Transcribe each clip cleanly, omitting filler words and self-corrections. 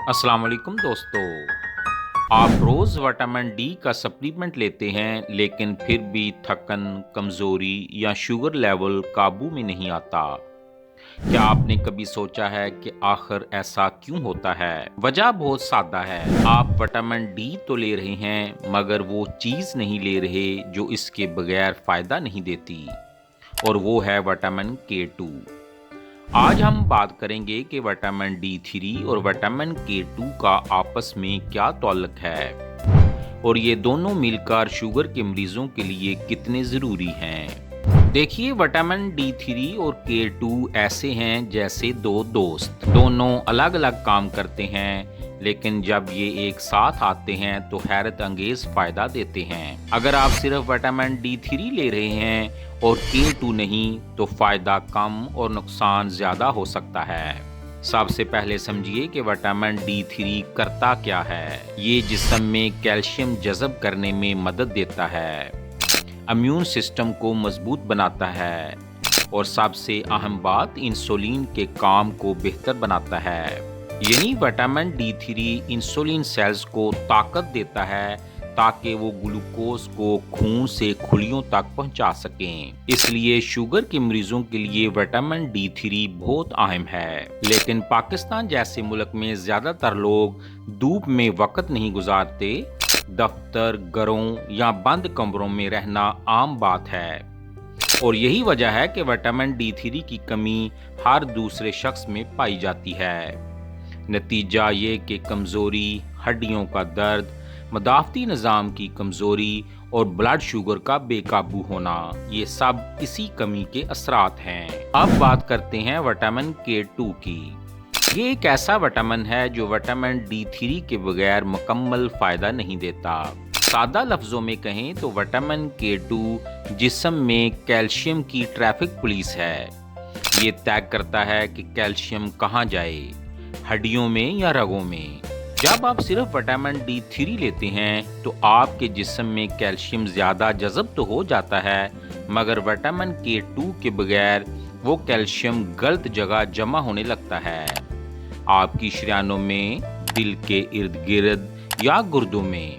अस्सलाम वालेकुम दोस्तों। आप रोज़ विटामिन डी का सप्लीमेंट लेते हैं लेकिन फिर भी थकन, कमज़ोरी या शुगर लेवल काबू में नहीं आता। क्या आपने कभी सोचा है कि आखिर ऐसा क्यों होता है? वजह बहुत सादा है। आप विटामिन डी तो ले रहे हैं मगर वो चीज़ नहीं ले रहे जो इसके बगैर फ़ायदा नहीं देती, और वो है विटामिन के 2। आज हम बात करेंगे कि विटामिन डी 3 और विटामिन के 2 का आपस में क्या ताल्लुक है और ये दोनों मिलकर शुगर के मरीजों के लिए कितने ज़रूरी हैं। देखिए, विटामिन डी 3 और के 2 ऐसे हैं जैसे दो दोस्त। दोनों अलग अलग काम करते हैं लेकिन जब ये एक साथ आते हैं तो हैरत अंगेज फ़ायदा देते हैं। अगर आप सिर्फ विटामिन डी 3 ले रहे हैं और के 2 नहीं तो फ़ायदा कम और नुकसान ज़्यादा हो सकता है। सबसे पहले समझिए कि विटामिन डी 3 करता क्या है। ये जिस्म में कैल्शियम जज़ब करने में मदद देता है, इम्यून सिस्टम को मजबूत बनाता है और सबसे अहम बात, इंसुलिन के काम को बेहतर बनाता है। यानी विटामिन डी 3 इंसुलिन सेल्स को ताकत देता है ताकि वो ग्लूकोज को खून से खुलियों तक पहुंचा सकें। इसलिए शुगर के मरीजों के लिए विटामिन डी 3 बहुत अहम है। लेकिन पाकिस्तान जैसे मुल्क में ज़्यादातर लोग धूप में वक्त नहीं गुजारते। दफ्तर, घरों या बंद कमरों में रहना आम बात है और यही वजह है कि विटामिन डी 3 की कमी हर दूसरे शख्स में पाई जाती है। नतीजा ये कि कमज़ोरी, हड्डियों का दर्द, मदाफ़ती निज़ाम की कमज़ोरी और ब्लड शुगर का बेकाबू होना, ये सब इसी कमी के असरात हैं। अब बात करते हैं विटामिन के 2 की। ये एक ऐसा विटामिन है जो विटामिन डी 3 के बगैर मुकम्मल फ़ायदा नहीं देता। सादा लफ्ज़ों में कहें तो विटामिन के 2 जिस्म में कैल्शियम की ट्रैफिक पुलिस है। ये तय करता है कि कैल्शियम कहाँ जाए, हड्डियों में या रगों में। जब आप सिर्फ विटामिन डी 3 लेते हैं तो आपके जिस्म में कैल्शियम ज़्यादा जज़ब तो हो जाता है मगर विटामिन के 2 के बगैर वो कैल्शियम गलत जगह जमा होने लगता है, आपकी शरीयानों में, दिल के इर्द गिर्द या गुर्दों में।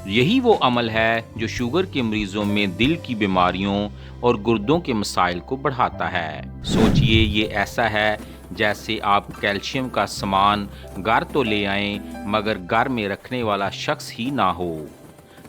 यही वो अमल है जो शुगर के मरीजों में दिल की बीमारियों और गुर्दों के मसाइल को बढ़ाता है। सोचिए, ये ऐसा है जैसे आप कैल्शियम का सामान घर तो ले आएं मगर घर में रखने वाला शख्स ही ना हो।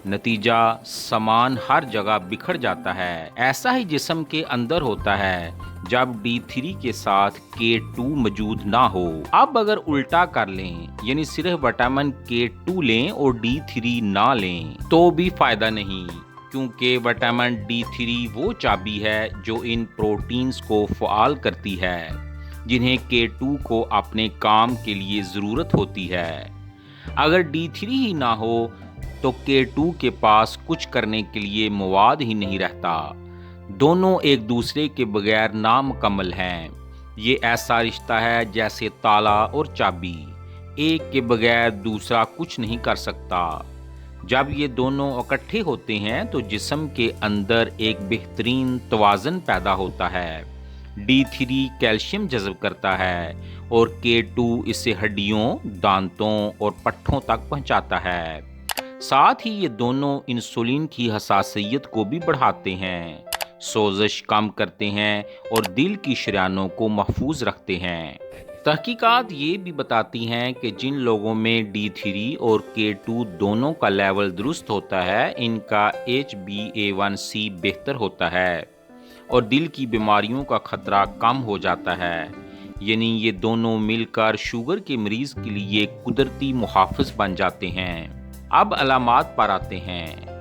नतीजा, सामान हर जगह बिखर जाता है। ऐसा ही जिस्म के अंदर होता है जब डी 3 के साथ के 2 मौजूद ना हो। अब अगर उल्टा कर लें, यानी सिर्फ विटामिन के 2 लें और डी 3 ना लें तो भी फायदा नहीं, क्योंकि विटामिन डी 3 वो चाबी है जो इन प्रोटीन्स को फ़ाल करती है जिन्हें के 2 को अपने काम के लिए ज़रूरत होती है। अगर डी 3 ही ना हो तो के 2 के पास कुछ करने के लिए मवाद ही नहीं रहता। दोनों एक दूसरे के बगैर नामुकम्मल हैं। ये ऐसा रिश्ता है जैसे ताला और चाबी, एक के बगैर दूसरा कुछ नहीं कर सकता। जब ये दोनों इकट्ठे होते हैं तो जिस्म के अंदर एक बेहतरीन तवाज़ुन पैदा होता है। डी 3 कैल्शियम जज़ब करता है और के 2 इसे हड्डियों, दांतों और पट्ठों तक पहुंचाता है। साथ ही ये दोनों इंसुलिन की हसासियत को भी बढ़ाते हैं, सोजिश कम करते हैं और दिल की शरीयानों को महफूज रखते हैं। तहकीकात ये भी बताती हैं कि जिन लोगों में डी 3 और के 2 दोनों का लेवल दुरुस्त होता है, इनका HbA1c बेहतर होता है और दिल की बीमारियों का खतरा कम हो जाता है। यानी ये दोनों मिलकर शुगर के मरीज के लिए कुदरती मुहाफ़िज़ बन जाते हैं। अब अलामात पर आते हैं।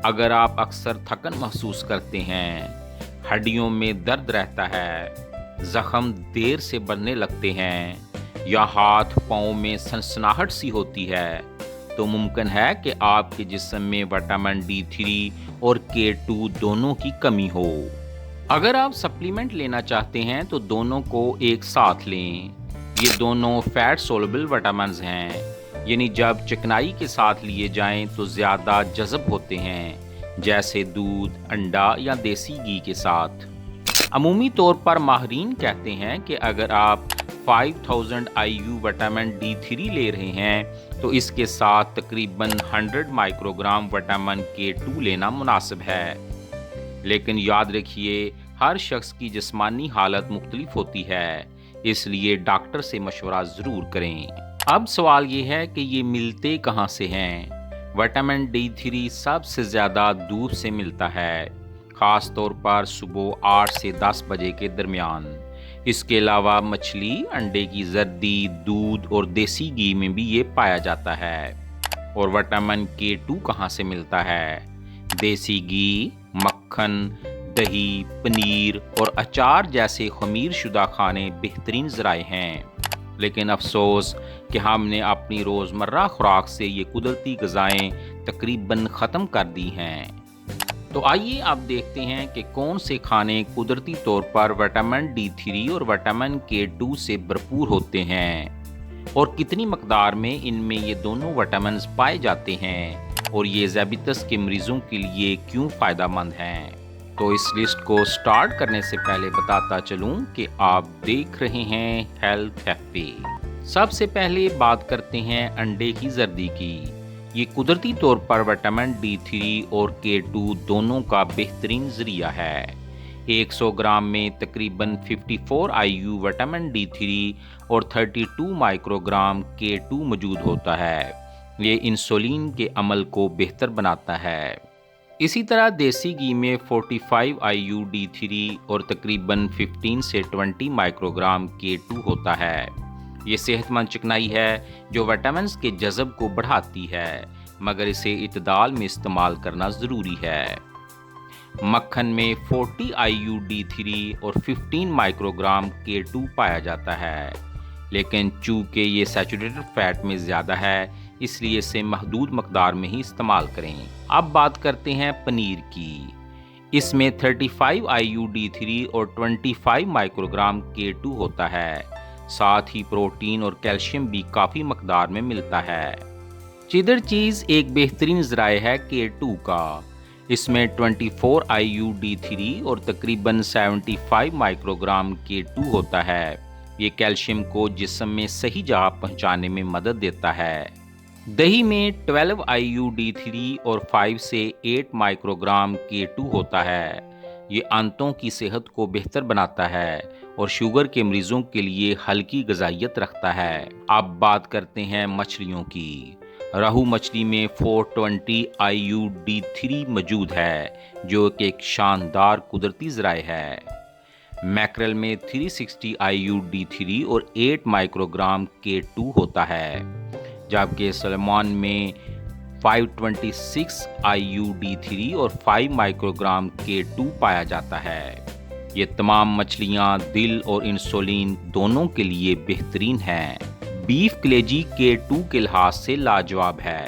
अगर आप अक्सर थकन महसूस करते हैं, हड्डियों में दर्द रहता है, ज़ख्म देर से बनने लगते हैं या हाथ पाँव में सनसनाहट सी होती है, तो मुमकिन है कि आपके जिस्म में विटामिन डी 3 और के 2 दोनों की कमी हो। अगर आप सप्लीमेंट लेना चाहते हैं तो दोनों को एक साथ लें। ये दोनों फैट सोलबल विटामिन्स हैं, यानी जब चिकनाई के साथ लिए जाएं तो ज़्यादा जज़ब होते हैं, जैसे दूध, अंडा या देसी घी के साथ। अमूमी तौर पर माहिरीन कहते हैं कि अगर आप 5000 IU विटामिन D3 ले रहे हैं तो इसके साथ तकरीबन 100 माइक्रोग्राम विटामिन K2 लेना मुनासिब है। लेकिन याद रखिए, हर शख्स की जिस्मानी हालत मुख्तलिफ होती है, इसलिए डॉक्टर से मशवरा ज़रूर करें। अब सवाल ये है कि ये मिलते कहाँ से हैं? विटामिन D3 सबसे ज़्यादा दूध से मिलता है, ख़ास तौर पर सुबह 8 से 10 बजे के दरमियान। इसके अलावा मछली, अंडे की जर्दी, दूध और देसी घी में भी ये पाया जाता है। और विटामिन K2 कहाँ से मिलता है? देसी घी, मक्खन, दही, पनीर और अचार जैसे खमीर शुदा खाने बेहतरीन ज़राए हैं, लेकिन अफसोस कि हमने अपनी रोज़मर्रा खुराक से ये कुदरती ग़िज़ाएँ तकरीबन ख़त्म कर दी हैं। तो आइए अब देखते हैं कि कौन से खाने कुदरती तौर पर विटामिन D3 और विटामिन K2 से भरपूर होते हैं और कितनी मकदार में इनमें ये दोनों विटामिन पाए जाते हैं, और ये ज़ैबितस के मरीज़ों के लिए क्यों फ़ायदेमंद हैं। तो इस लिस्ट को स्टार्ट करने से पहले बताता चलूं कि आप देख रहे हैं हेल्थ कैफे। सबसे पहले बात करते हैं अंडे की जर्दी की। ये कुदरती तौर पर विटामिन D3 और K2 दोनों का बेहतरीन ज़रिया है। 100 ग्राम में तकरीबन 54 IU विटामिन D3 और 32 माइक्रोग्राम K2 मौजूद होता है। ये इंसुलिन के अमल को बेहतर बनाता है। इसी तरह देसी घी में 45 IU D3 और तकरीबन 15 से 20 माइक्रोग्राम K2 होता है। ये सेहतमंद चिकनाई है जो विटामिन्स के जज़ब को बढ़ाती है, मगर इसे इतदाल में इस्तेमाल करना ज़रूरी है। मक्खन में 40 IU D3 और 15 माइक्रोग्राम K2 पाया जाता है, लेकिन चूँकि ये सैचुरेटेड फैट में ज़्यादा है, इसलिए इसे महदूद मकदार में ही इस्तेमाल करें। अब बात करते हैं पनीर की। इसमें 35 IU D3 और 25 माइक्रोग्राम K2 होता है। साथ ही प्रोटीन और कैल्शियम भी काफ़ी मकदार में मिलता है। चीदर चीज़ एक बेहतरीन ज़राए है K2 का। इसमें 24 IU D3 और तकरीबन 75 माइक्रोग्राम K2 होता है। ये कैल्शियम को जिस्म में सही जगह पहुंचाने में मदद देता है। दही में 12 IU D3 और 5 से 8 माइक्रोग्राम K2 होता है। ये आंतों की सेहत को बेहतर बनाता है और शुगर के मरीजों के लिए हल्की ग़िज़ाइयत रखता है। अब बात करते हैं मछलियों की। रोहू मछली में 420 IU D3 मौजूद है, जो कि एक शानदार कुदरती ज़राए है। मैकरल में 360 IU D3 और 8 माइक्रोग्राम K2 होता है, जबकि सलमान में 526 IU D3 और 5 माइक्रोग्राम K2 पाया जाता है। ये तमाम मछलियाँ दिल और इंसुलिन दोनों के लिए बेहतरीन हैं। बीफ कलेजी K2 के लिहाज से लाजवाब है।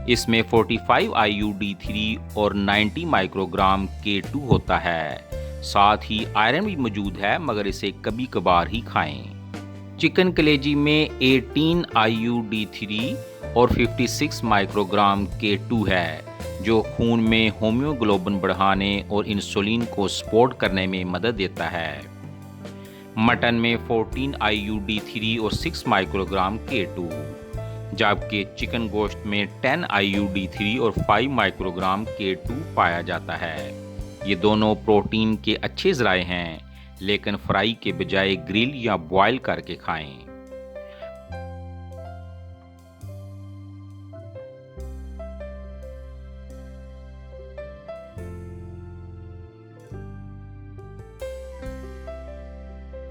इसमें 45 IU D3 और 90 माइक्रोग्राम K2 होता है। साथ ही आयरन भी मौजूद है, मगर इसे कभी कभार ही खाएं। चिकन कलेजी में 18 IU D3 और 56 माइक्रोग्राम K2 है, जो खून में होम्योग्लोबिन बढ़ाने और इंसुलिन को सपोर्ट करने में मदद देता है। मटन में 14 IU D3 और 6 माइक्रोग्राम K2, जबकि चिकन गोश्त में 10 IU D3 और 5 माइक्रोग्राम K2 पाया जाता है। ये दोनों प्रोटीन के अच्छे ज़राए हैं, लेकिन फ्राई के बजाय ग्रिल या बॉयल करके खाएं।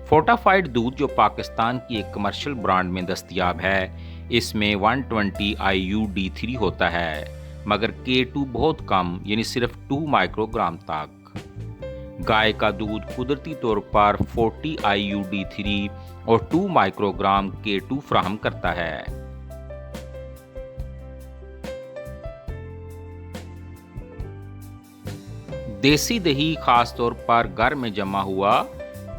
फोर्टिफाइड दूध, जो पाकिस्तान की एक कमर्शियल ब्रांड में दस्तयाब है, इसमें 120 IU D3 होता है, मगर K2 बहुत कम, यानी सिर्फ 2 माइक्रोग्राम तक। गाय का दूध कुदरती तौर पर 40 IU D3 और 2 माइक्रोग्राम K2 फ्राहम करता है। देसी दही, खास तौर पर घर में जमा हुआ,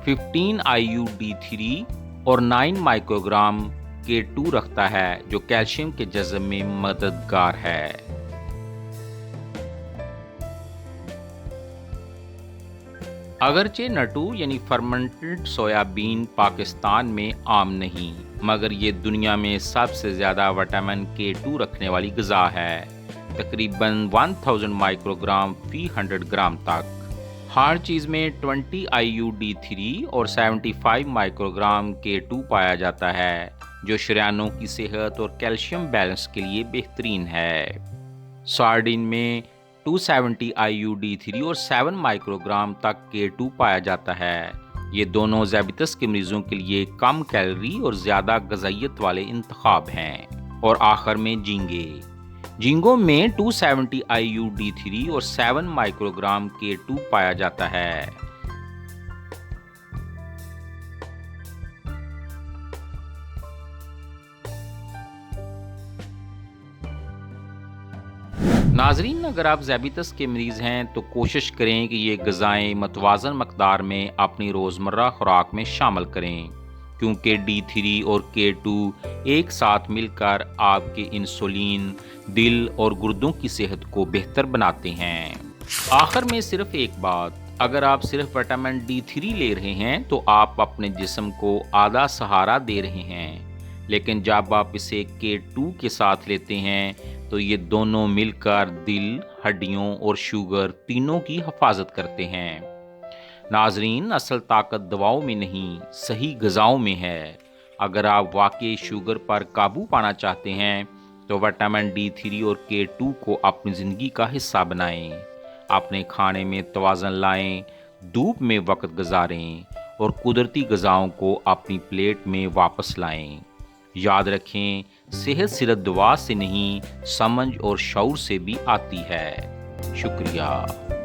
15 IU D3 और 9 माइक्रोग्राम K2 रखता है, जो कैल्शियम के जज़ब में मददगार है। اگرچہ نٹو یعنی فرمنٹڈ سویابین پاکستان میں عام نہیں، مگر یہ دنیا میں سب سے زیادہ وٹامن K2 رکھنے والی غذا ہے، تقریباً 1000 مائکرو گرام فی 100 گرام تک۔ ہر چیز میں 20 IU-D3 اور 75 مائکرو گرام K2 پایا جاتا ہے، جو شریانوں کی صحت اور کیلشیم بیلنس کے لیے بہترین ہے۔ سارڈین میں 270 IU-D3 اور 7 مائکرو گرام تک K2 پایا جاتا ہے۔ یہ دونوں ذیابیطس کے مریضوں کے لیے کم کیلوری اور زیادہ غذائیت والے انتخاب ہیں۔ اور آخر میں جھینگوں میں 270 IU-D3 اور 7 مائکرو گرام K2 پایا جاتا ہے۔ ناظرین، اگر آپ ذیابیطس کے مریض ہیں تو کوشش کریں کہ یہ غذائیں متوازن مقدار میں اپنی روزمرہ خوراک میں شامل کریں، کیونکہ D3 اور K2 ایک ساتھ مل کر آپ کے انسولین، دل اور گردوں کی صحت کو بہتر بناتے ہیں۔ آخر میں صرف ایک بات، اگر آپ صرف وٹامن D3 لے رہے ہیں تو آپ اپنے جسم کو آدھا سہارا دے رہے ہیں، لیکن جب آپ اسے K2 کے ساتھ لیتے ہیں تو یہ دونوں مل کر دل، ہڈیوں اور شوگر تینوں کی حفاظت کرتے ہیں۔ ناظرین، اصل طاقت دواؤں میں نہیں، صحیح غذاؤں میں ہے۔ اگر آپ واقعی شوگر پر قابو پانا چاہتے ہیں تو وٹامن D3 اور K2 کو اپنی زندگی کا حصہ بنائیں۔ اپنے کھانے میں توازن لائیں، دھوپ میں وقت گزاریں اور قدرتی غذاؤں کو اپنی پلیٹ میں واپس لائیں۔ یاد رکھیں، صحت صرف دعا سے نہیں، سمجھ اور شعور سے بھی آتی ہے۔ شکریہ۔